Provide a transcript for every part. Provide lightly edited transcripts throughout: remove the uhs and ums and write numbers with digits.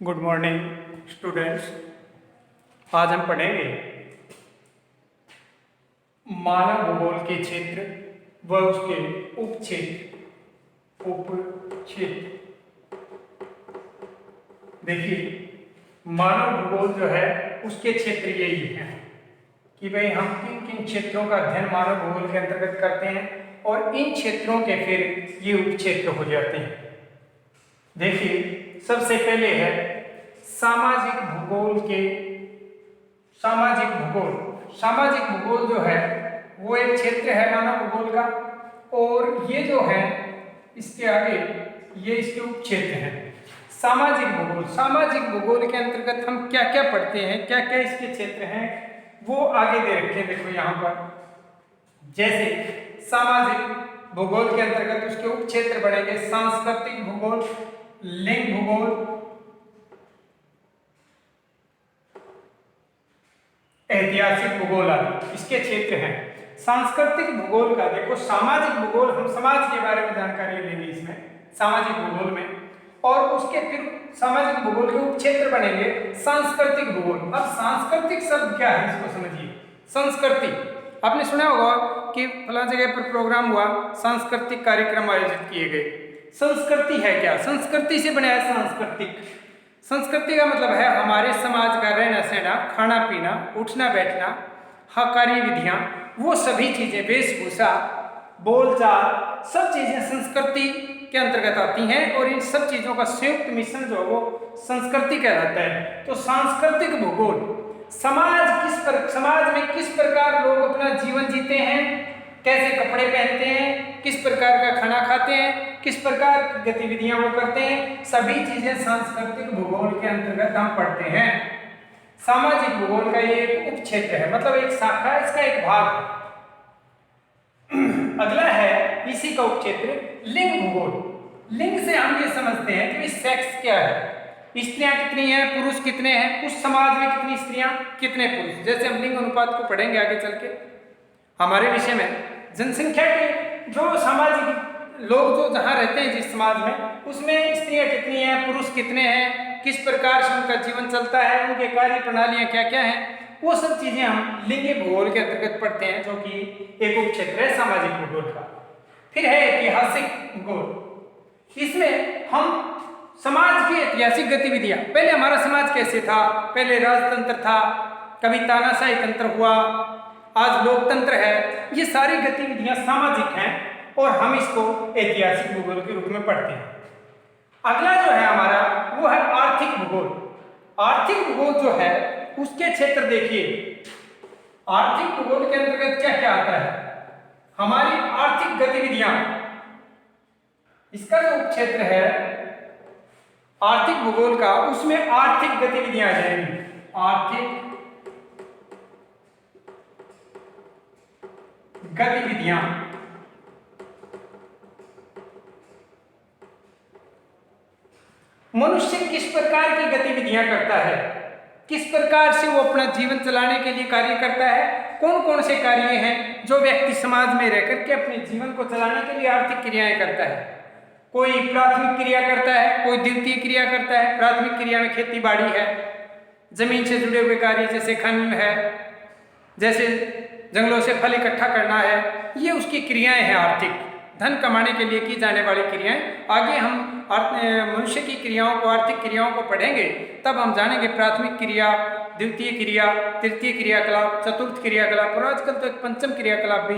Good morning students. आज हम पढ़ेंगे मानव भूगोल के क्षेत्र व उसके उपक्षेत्र। देखिए, मानव भूगोल जो है उसके क्षेत्र यही है कि भाई हम किन किन क्षेत्रों का अध्ययन मानव भूगोल के अंतर्गत करते हैं और इन क्षेत्रों के फिर ये उपक्षेत्र हो जाते हैं। देखिए, सबसे पहले है सामाजिक भूगोल सामाजिक भूगोल जो है वो एक क्षेत्र है मानव भूगोल का, और ये जो है इसके आगे ये इसके उपक्षेत्र हैं। सामाजिक भूगोल के अंतर्गत हम क्या क्या पढ़ते हैं, क्या क्या इसके क्षेत्र हैं, वो आगे दे रखे हैं। देखो यहाँ पर, जैसे सामाजिक भूगोल के अंतर्गत उसके उपक्षेत्र बढ़ेंगे सांस्कृतिक भूगोल, लिंग भूगोल, ऐतिहासिक भूगोल आदि इसके क्षेत्र हैं। सांस्कृतिक भूगोल का देखो, सामाजिक भूगोल हम समाज के बारे में जानकारी लेंगे इसमें सामाजिक भूगोल में, और उसके फिर सामाजिक भूगोल के उपक्षेत्र बनेंगे सांस्कृतिक भूगोल। अब सांस्कृतिक शब्द क्या है इसको समझिए। संस्कृति, आपने सुना होगा कि फलां जगह पर प्रोग्राम हुआ, सांस्कृतिक कार्यक्रम आयोजित किए गए। संस्कृति है क्या? संस्कृति से बना है सांस्कृतिक। संस्कृति का मतलब है हमारे समाज का रहना सहना, खाना पीना, उठना बैठना, कार्य विधियां, वो सभी चीजें, वेशभूषा, बोलचाल, सब चीजें संस्कृति के अंतर्गत आती हैं, और इन सब चीजों का संयुक्त मिश्रण जो वो संस्कृति कहलाता है। तो सांस्कृतिक भूगोल समाज में किस प्रकार लोग अपना जीवन जीते हैं, कैसे कपड़े पहनते हैं, किस प्रकार का खाना खाते हैं, किस प्रकार की गतिविधियां वो करते हैं, सभी चीजें सांस्कृतिक भूगोल के अंतर्गत हम पढ़ते हैं। सामाजिक भूगोल का ये एक उपक्षेत्र है, मतलब एक शाखा, इसका एक भाग। अगला है इसी का उपक्षेत्र लिंग भूगोल। लिंग से हम ये समझते हैं कि सेक्स क्या है, स्त्रियां कितनी हैं, पुरुष कितने हैं, उस समाज में कितनी स्त्रियां, कितने पुरुष। जैसे हम लिंग अनुपात को पढ़ेंगे आगे चल के हमारे विषय में, जनसंख्या के जो सामाजिक लोग जो जहाँ रहते हैं जिस समाज में, उसमें स्त्रियां कितनी हैं, पुरुष कितने हैं, किस प्रकार से उनका जीवन चलता है, उनके कार्य प्रणालियां क्या क्या हैं, वो सब चीजें हम लिंग भूगोल के अंतर्गत पढ़ते हैं, जो कि एक उपक्षेत्र है सामाजिक भूगोल का। फिर है ऐतिहासिक भूगोल। इसमें हम समाज की ऐतिहासिक गतिविधियां, पहले हमारा समाज कैसे था, पहले राजतंत्र था, कभी तानाशाही तंत्र हुआ, आज लोकतंत्र है, ये सारी गतिविधियां सामाजिक हैं और हम इसको ऐतिहासिक भूगोल के रूप में पढ़ते हैं। अगला जो है हमारा वो है आर्थिक भूगोल। आर्थिक भूगोल जो है उसके क्षेत्र देखिए, आर्थिक भूगोल के अंतर्गत क्या क्या आता है, हमारी आर्थिक गतिविधियां, इसका जो क्षेत्र है आर्थिक भूगोल का, उसमें आर्थिक गतिविधियां आ जाएंगी। आर्थिक गतिविधियां, मनुष्य किस प्रकार की गतिविधियां करता है, किस प्रकार से वो अपना जीवन चलाने के लिए कार्य करता है, कौन कौन से कार्य हैं जो व्यक्ति समाज में रहकर के अपने जीवन को चलाने के लिए आर्थिक क्रियाएं करता है। कोई प्राथमिक क्रिया करता है, कोई द्वितीय क्रिया करता है। प्राथमिक क्रिया में खेती बाड़ी है, जमीन से जुड़े हुए कार्य जैसे खनन है, जैसे जंगलों से फल इकट्ठा करना है, ये उसकी क्रियाएं हैं आर्थिक, धन कमाने के लिए की जाने वाली क्रियाएं। आगे हम मनुष्य की क्रियाओं को, आर्थिक क्रियाओं को पढ़ेंगे, तब हम जानेंगे प्राथमिक क्रिया, द्वितीय क्रिया, तृतीय क्रियाकलाप, चतुर्थ क्रियाकलाप, और आजकल तो एक पंचम क्रियाकलाप भी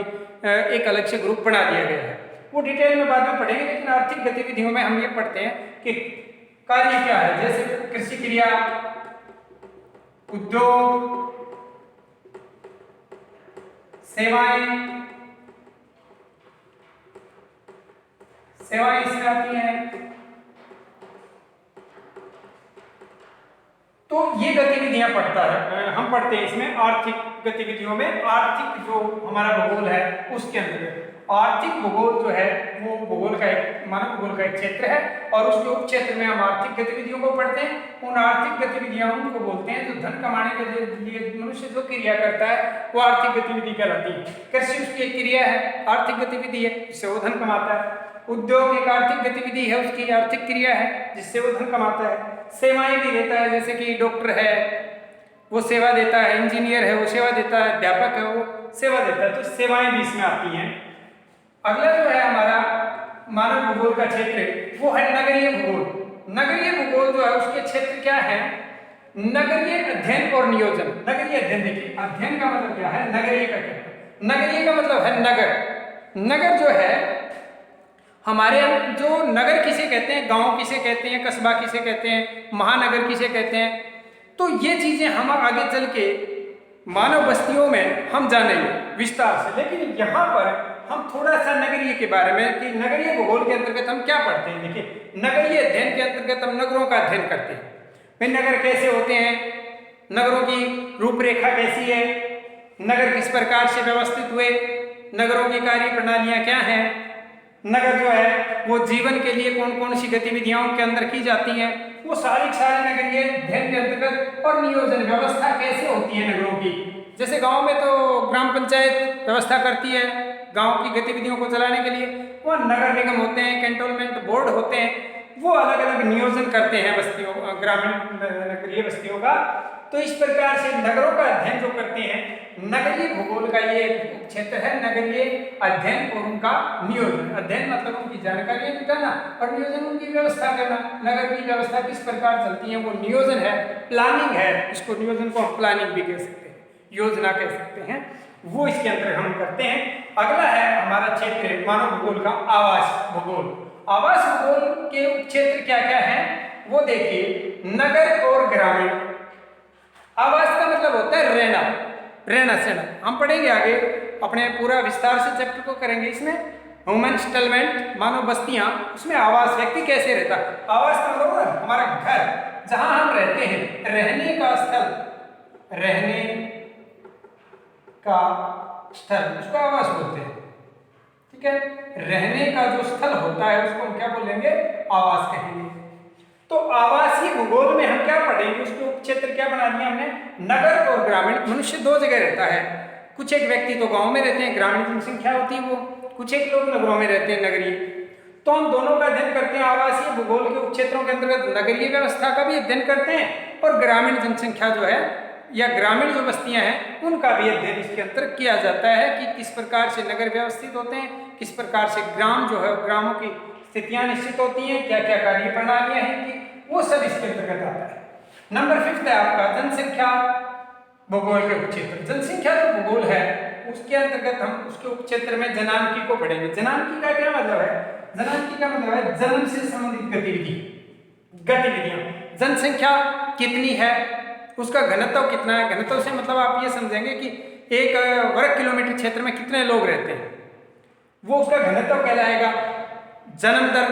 एक अलग से ग्रुप बना दिया गया है, वो डिटेल में बाद में पढ़ेंगे। लेकिन आर्थिक गतिविधियों में हम ये पढ़ते हैं कि कार्य क्या है, जैसे कृषि क्रिया, उद्योग, सेवाएं इसमें आती हैं। तो ये गतिविधियां हम पढ़ते हैं इसमें आर्थिक गतिविधियों में। आर्थिक जो हमारा भूगोल है उसके अंतर्गत आर्थिक भूगोल जो है वो भूगोल का एक, मानव भूगोल का एक क्षेत्र है, और उसके उपक्षेत्र में हम आर्थिक गतिविधियों को पढ़ते हैं। उन आर्थिक गतिविधियां उनको बोलते हैं जो धन कमाने के लिए मनुष्य जो क्रिया करता है वो आर्थिक गतिविधि कहलाती है। कृषि उसकी एक क्रिया है, आर्थिक गतिविधि है, इससे वो धन कमाता है। उद्योग एक आर्थिक गतिविधि है, उसकी आर्थिक क्रिया है जिससे वो धन कमाता है। सेवाएं भी देता है, जैसे कि डॉक्टर है वो सेवा देता है, इंजीनियर है वो सेवा देता है, अध्यापक है वो सेवा देता है, तो सेवाएं भी इसमें आती हैं। अगला जो है हमारा मानव भूगोल का क्षेत्र वो है नगरीय भूगोल। नगरीय भूगोल जो है उसके क्षेत्र क्या है, नगरीय अध्ययन और नियोजन। नगरीय अध्ययन, देखिए अध्ययन का मतलब क्या है, नगरीय का क्या है, नगरीय का मतलब है नगर। नगर जो है हमारे जो नगर किसे कहते हैं, गांव किसे कहते हैं, कस्बा किसे कहते हैं, महानगर किसे कहते हैं, तो ये चीजें हम आगे चल के मानव बस्तियों में हम जानेंगे विस्तार से। लेकिन यहाँ पर हम थोड़ा सा नगरीय के बारे में कि नगरीय भूगोल के अंतर्गत हम क्या पढ़ते हैं। देखिए नगरीय अध्ययन के अंतर्गत हम नगरों का अध्ययन करते हैं, वे नगर कैसे होते हैं, नगरों की रूपरेखा कैसी है, नगर किस प्रकार से व्यवस्थित हुए, नगरों की कार्य प्रणालियां क्या हैं, नगर जो है वो जीवन के लिए कौन कौन सी गतिविधियां उनके अंदर की जाती हैं, वो सारी नगरीय अध्ययन के अंतर्गत। और नियोजन व्यवस्था कैसे होती है नगरों की, जैसे गांव में तो ग्राम पंचायत व्यवस्था करती है गांव की गतिविधियों को चलाने के लिए, वहाँ नगर निगम होते हैं, कैंटोनमेंट बोर्ड होते हैं, वो अलग अलग नियोजन करते हैं बस्तियों, ग्रामीण नगरीय बस्तियों का। तो इस प्रकार से नगरों का अध्ययन जो करते हैं, नगरीय भूगोल का ये क्षेत्र है, नगरीय अध्ययन और उनका नियोजन। अध्ययन मतलब उनकी जानकारियां जुटाना और नियोजन उनकी व्यवस्था करना। नगर की व्यवस्था किस प्रकार चलती है वो नियोजन है, प्लानिंग है, इसको नियोजन को हम प्लानिंग भी कह सकते हैं, योजना कह सकते हैं, वो इसके अंदर हम करते हैं। अगला है हमारा क्षेत्र मानव भूगोल का आवास भूगोल। आवास भूगोल के क्षेत्र क्या क्या है वो देखिए, नगर और ग्रामीण। आवास का मतलब होता है रहना, रहना सहना। हम पढ़ेंगे आगे, अपने पूरा विस्तार से चैप्टर को करेंगे। इसमें ह्यूमन सेटलमेंट, मानव बस्तियां, उसमें आवास, व्यक्ति कैसे रहता। आवास का मतलब हमारा घर, जहां हम रहते हैं, रहने का स्थल, रहने का स्थल उसको आवास बोलते हैं, ठीक है। रहने का जो स्थल होता है उसको हम क्या बोलेंगे, आवास कहेंगे। तो आवासीय भूगोल में हम क्या पढ़ेंगे, उसको क्षेत्र क्या बना दिया हमने, नगर और ग्रामीण। मनुष्य दो जगह रहता है, कुछ एक व्यक्ति तो गांव में रहते हैं, ग्रामीण जनसंख्या होती है वो, कुछ एक लोग नगरों में रहते हैं, नगरीय। तो हम दोनों का अध्ययन करते हैं। आवासीय भूगोल के उपक्षेत्रों के अंतर्गत नगरीय व्यवस्था का भी अध्ययन करते हैं और ग्रामीण जनसंख्या जो है या ग्रामीण जो बस्तियां हैं उनका भी अध्ययन इसके अंतर किया जाता है कि किस प्रकार से नगर व्यवस्थित होते हैं, किस प्रकार से ग्राम जो है, ग्रामों की स्थितियां निश्चित होती हैं, क्या क्या कार्य प्रणालियां हैं कि वो सब इसके अंतर्गत आता है। नंबर 5 है आपका जनसंख्या भूगोल के उपक्षेत्र। जनसंख्या जो भूगोल है उसके अंतर्गत हम उसके उपक्षेत्र में जनांकी को पढ़ेंगे। जनांकी का क्या मतलब है, जनांकी का मतलब है जन्म से संबंधित गतिविधियां। जनसंख्या कितनी है, उसका घनत्व कितना है। घनत्व से मतलब आप ये समझेंगे कि एक वर्ग किलोमीटर क्षेत्र में कितने लोग रहते हैं, वो उसका घनत्व कहलाएगा। जन्म दर,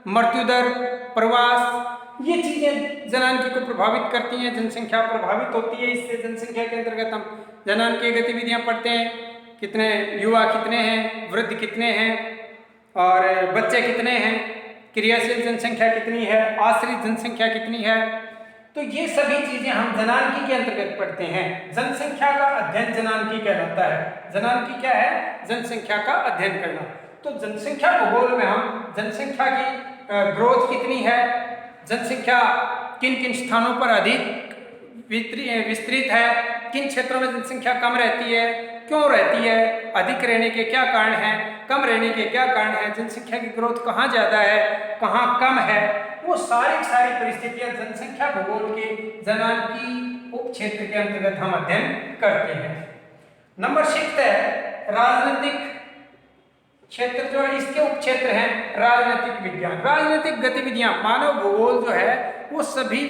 मृत्यु दर, प्रवास, ये चीजें जनांकी को प्रभावित करती हैं, जनसंख्या प्रभावित होती है इससे। जनसंख्या के अंतर्गत हम जनांकीय गतिविधियां पढ़ते हैं, कितने युवा कितने हैं, वृद्ध कितने हैं और बच्चे कितने हैं, क्रियाशील जनसंख्या कितनी है, आश्रित जनसंख्या कितनी है। तो ये सभी चीजें हम जनांकी के अंतर्गत पढ़ते हैं। जनसंख्या का अध्ययन जनांकी कहलाता है। जनांकी क्या है, जनसंख्या का अध्ययन करना। तो जनसंख्या भूगोल में हम जनसंख्या की ग्रोथ कितनी है, जनसंख्या किन किन स्थानों पर अधिक विस्तृत है, किन क्षेत्रों में जनसंख्या कम रहती है, क्यों रहती है, अधिक रहने के क्या कारण हैं, कम रहने के क्या कारण हैं, जनसंख्या की ग्रोथ कहाँ ज़्यादा है, कहाँ कम है, वो सारी परिस्थितियां जनसंख्या भूगोल के जनांकी उप क्षेत्र के अंतर्गत हम अध्ययन करते हैं। नंबर 6 है राजनीतिक क्षेत्र, जो है इसके उप क्षेत्र हैं राजनीतिक विज्ञान। राजनीतिक गतिविधियां, मानव भूगोल जो है वो सभी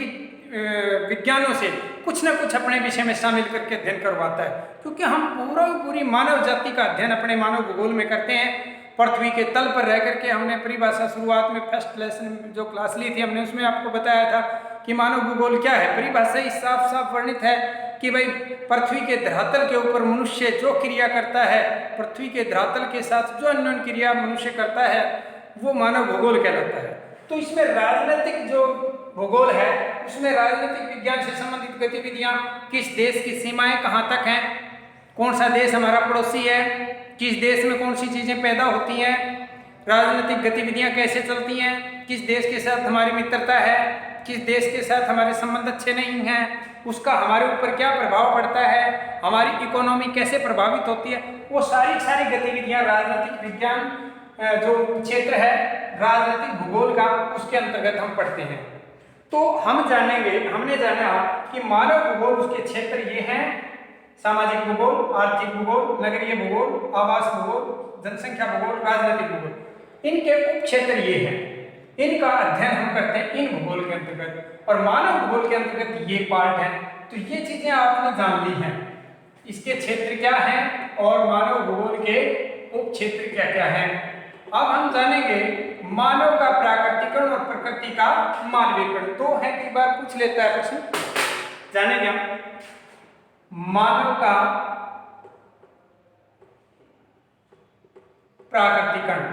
विज्ञानों से कुछ ना कुछ अपने विषय में शामिल करके अध्ययन करवाता है, क्योंकि हम पूरी मानव जाति का अध्ययन अपने मानव भूगोल में करते हैं। पृथ्वी के तल पर रह करके हमने परिभाषा शुरुआत में फर्स्ट लेसन जो क्लास ली थी हमने उसमें आपको बताया था कि मानव भूगोल क्या है। परिभाषा इस साफ वर्णित है कि भाई पृथ्वी के धरातल के ऊपर मनुष्य जो क्रिया करता है, पृथ्वी के धरातल के साथ जो अन्य क्रिया मनुष्य करता है वो मानव भूगोल कहलाता है। तो इसमें राजनीतिक जो भूगोल है उसमें राजनीतिक विज्ञान से संबंधित गतिविधियां, किस देश की सीमाएं कहाँ तक हैं, कौन सा देश हमारा पड़ोसी है, किस देश में कौन सी चीजें पैदा होती हैं, राजनीतिक गतिविधियां कैसे चलती हैं, किस देश के साथ हमारी मित्रता है, किस देश के साथ हमारे संबंध अच्छे नहीं हैं, उसका हमारे ऊपर क्या प्रभाव पड़ता है, हमारी इकोनॉमी कैसे प्रभावित होती है, वो सारी गतिविधियां राजनीतिक विज्ञान जो क्षेत्र है राजनीतिक भूगोल का, उसके अंतर्गत हम पढ़ते हैं। तो हम जानेंगे, हमने जाना कि मानव भूगोल उसके क्षेत्र ये हैं: सामाजिक भूगोल, आर्थिक भूगोल, नगरीय भूगोल, आवास भूगोल, जनसंख्या भूगोल, राजनीतिक भूगोल। इनके उप क्षेत्र ये हैं, इनका अध्ययन हम करते हैं इन भूगोल के अंतर्गत, और मानव भूगोल के अंतर्गत ये पार्ट है। तो ये चीजें आपने जान ली हैं, इसके क्षेत्र क्या हैं और मानव भूगोल के उप क्षेत्र क्या क्या हैं। अब हम जानेंगे मानव का प्राकृतिकरण और प्रकृति का मानवीकरण। तो है, कई बार पूछ लेता है प्रश्न, जानेंगे हम मानव का प्राकृतिकरण।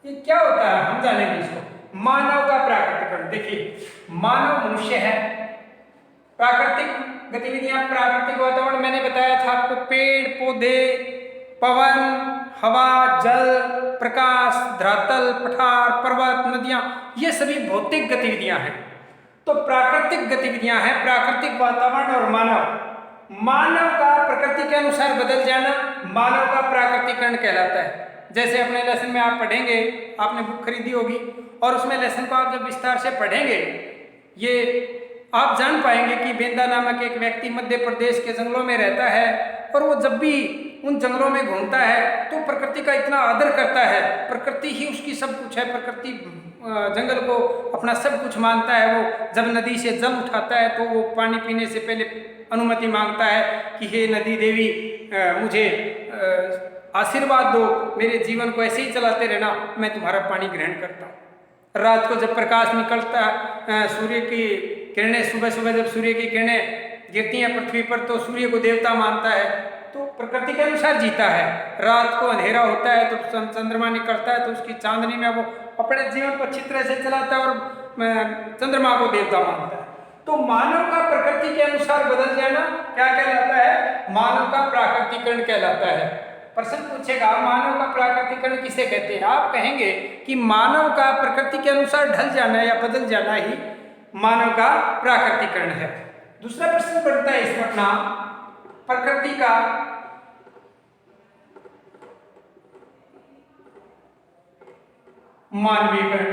ये क्या होता है, हम जानेंगे इसको। मानव का प्राकृतिकरण, देखिए मानव मनुष्य है, प्राकृतिक गतिविधियां, प्राकृतिक वातावरण मैंने बताया था आपको, पेड़ पौधे, पवन, हवा, जल, प्रकाश, धरातल, पठार, पर्वत, नदियां, ये सभी भौतिक गतिविधियां हैं। तो प्राकृतिक गतिविधियां हैं, प्राकृतिक वातावरण और मानव का प्रकृति के अनुसार बदल जाना मानव का प्राकृतिकरण कहलाता है। जैसे अपने लेसन में आप पढ़ेंगे, आपने बुक खरीदी होगी और उसमें लेसन को आप जब विस्तार से पढ़ेंगे, ये आप जान पाएंगे कि बेंदा नामक एक व्यक्ति मध्य प्रदेश के जंगलों में रहता है और वो जब भी उन जंगलों में घूमता है तो प्रकृति का इतना आदर करता है, प्रकृति ही उसकी सब कुछ है, प्रकृति जंगल को अपना सब कुछ मानता है। वो जब नदी से जल उठाता है तो वो पानी पीने से पहले अनुमति मांगता है कि हे नदी देवी, मुझे आशीर्वाद दो, मेरे जीवन को ऐसे ही चलाते रहना, मैं तुम्हारा पानी ग्रहण करता हूँ। रात को जब प्रकाश निकलता, सूर्य की किरणें, सुबह सुबह जब सूर्य की किरणें गिरती हैं पृथ्वी पर तो सूर्य को देवता मानता है, तो प्रकृति के अनुसार जीता है। रात को अंधेरा होता है तो चंद्रमा निकलता है तो उसकी चांदनी में वो अपने जीवन को अच्छी तरह से चलाता है और चंद्रमा को देवता मानता है। तो मानव का प्रकृति के अनुसार बदल जाना क्या कहलाता है? मानव का प्राकृतिकरण कहलाता है। प्रश्न पूछेगा मानव का प्राकृतिकरण किसे कहते हैं? आप कहेंगे कि मानव का प्रकृति के अनुसार ढल जाना या बदल जाना ही मानव का प्राकृतिकरण है। दूसरा प्रश्न पड़ता है इसमें अपना, प्रकृति का मानवीकरण।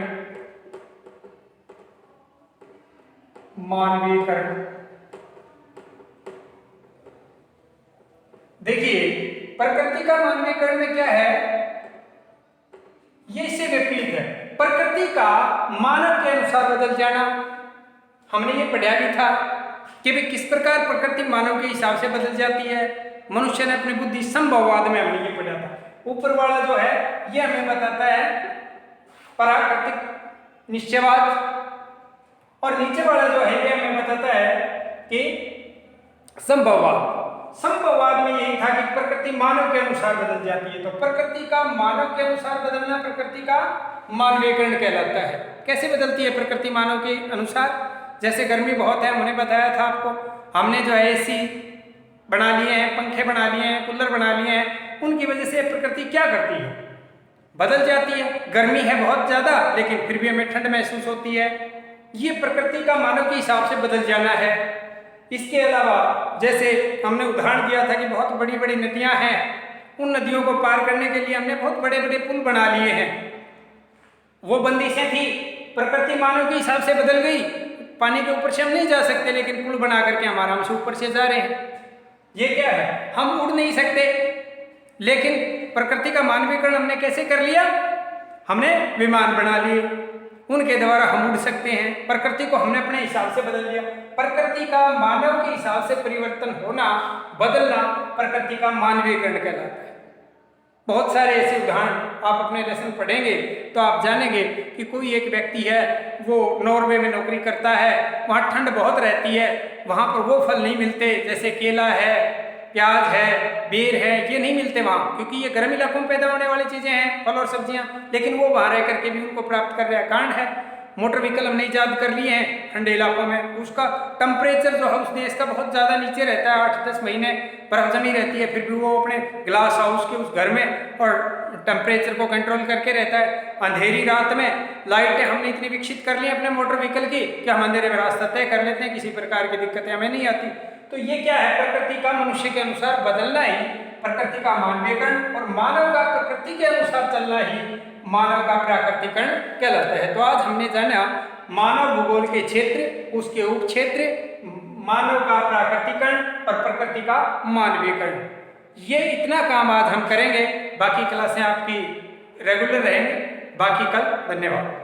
देखिए प्रकृति का मानवीकरण में क्या है, ये इससे विपरीत है। प्रकृति का मानव के अनुसार बदल जाना, हमने ये पढ़ा भी था कि भाई किस प्रकार प्रकृति मानव के हिसाब से बदल जाती है। मनुष्य ने अपनी बुद्धि संभववाद में हमने ये पढ़ा था। ऊपर वाला जो है ये हमें बताता है प्राकृतिक निश्चयवाद, और नीचे वाला जो है ये हमें बताता है कि संभववाद। संभववाद में यही था कि प्रकृति मानव के अनुसार बदल जाती है। तो प्रकृति का मानव के अनुसार बदलना प्रकृति का मानवीकरण कहलाता है। कैसे बदलती है प्रकृति मानव के अनुसार? जैसे गर्मी बहुत है, हमने बताया था आपको, हमने जो है एसी बना लिए हैं, पंखे बना लिए हैं, कूलर बना लिए हैं, उनकी वजह से प्रकृति क्या करती है? बदल जाती है। गर्मी है बहुत ज्यादा लेकिन फिर भी हमें ठंड महसूस होती है। ये प्रकृति का मानव के हिसाब से बदल जाना है। इसके अलावा जैसे हमने उदाहरण दिया था कि बहुत बड़ी बड़ी नदियां हैं, उन नदियों को पार करने के लिए हमने बहुत बड़े बड़े पुल बना लिए हैं। वो बंदिशें थी, प्रकृति मानव के हिसाब से बदल गई। पानी के ऊपर से हम नहीं जा सकते लेकिन पुल बना करके हम आराम से ऊपर से जा रहे हैं। ये क्या है? हम उड़ नहीं सकते लेकिन प्रकृति का मानवीकरण हमने कैसे कर लिया? हमने विमान बना लिए, उनके द्वारा हम उड़ सकते हैं। प्रकृति को हमने अपने हिसाब से बदल लिया। प्रकृति का मानव के हिसाब से परिवर्तन होना, बदलना प्रकृति का मानवीकरण कहलाता है। बहुत सारे ऐसे उदाहरण आप अपने लेसन पढ़ेंगे तो आप जानेंगे कि कोई एक व्यक्ति है, वो नॉर्वे में नौकरी करता है, वहाँ ठंड बहुत रहती है, वहाँ पर वो फल नहीं मिलते जैसे केला है, प्याज है, बेर है, ये नहीं मिलते वहाँ, क्योंकि ये गर्म इलाकों में पैदा होने वाली चीजें हैं, फल और सब्जियां, लेकिन वो वहाँ रह करके भी उनको प्राप्त कर रहा है। कारण है मोटर व्हीकल हमने ईजाद कर लिए हैं ठंडे इलाकों में, उसका टेम्परेचर जो है उस देश का बहुत ज़्यादा नीचे रहता है, 8-10 महीने बर्फ जमी रहती है, फिर भी वो अपने ग्लास हाउस के उस घर में और टेम्परेचर को कंट्रोल करके रहता है। अंधेरी रात में लाइटें हमने इतनी विकसित कर ली अपने मोटर व्हीकल की कि हम अंधेरे में रास्ता तय कर लेते हैं, किसी प्रकार की दिक्कतें हमें नहीं आती। तो ये क्या है, प्रकृति का मनुष्य के अनुसार बदलना ही प्रकृति का मानवीकरण और मानव का प्रकृति के अनुसार चलना ही मानव का प्राकृतिकरण कहलाता है। तो आज हमने जाना मानव भूगोल के क्षेत्र, उसके उप क्षेत्र, मानव का प्राकृतिकरण और प्रकृति का मानवीकरण। ये इतना काम आज हम करेंगे, बाकी क्लासें आपकी रेगुलर रहेंगी। बाकी कल। धन्यवाद।